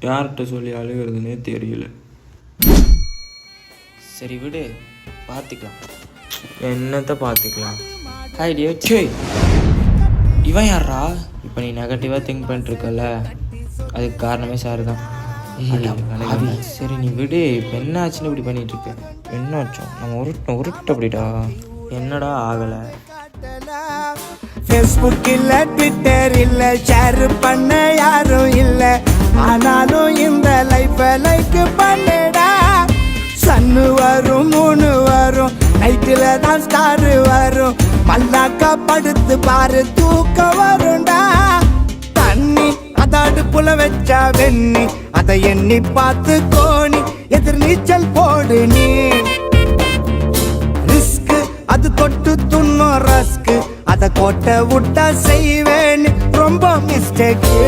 யார்கிட்ட சொல்லி அழுகிறதுனே தெரியல. சரி விடு, பார்த்துக்கலாம். என்னத்தை பார்த்துக்கலாம்? ஐடியா சே. இவன் யாரா? இப்போ நீ நெகட்டிவாக திங்க் பண்ணிட்டுருக்கல, அதுக்கு காரணமே சார் தான். சரி நீ விடு, இப்போ என்ன ஆச்சுன்னு இப்படி பண்ணிட்டு இருக்க? என்ன ஆச்சோம்? நம்ம உருட்டு அப்படிடா. என்னடா ஆகலை? ஃபேஸ்புக் இல்ல, ட்விட்டர் இல்ல, ஷேர் பண்ண யாரும் இல்ல, ஆனாலும் இந்த லைஃப் லைக் பண்ணடா. சன்னு வரும், மூணு வரும், நைட்டில் தான் ஸ்டார் வரும், மல்லாக்கா படுத்து பாரு தூக்கம் வரும்டா. தண்ணி அத அடுப்புல வச்சா வெண்ணி, அதை எண்ணி பார்த்து கோணி எதிர் நீச்சல் போடு நீ. ரிஸ்க் அது தொட்டு துண்ணும் ரஸ்க், அத கோட்டை விட்டா செய்வேன் ரொம்ப மிஸ்டேக்கு.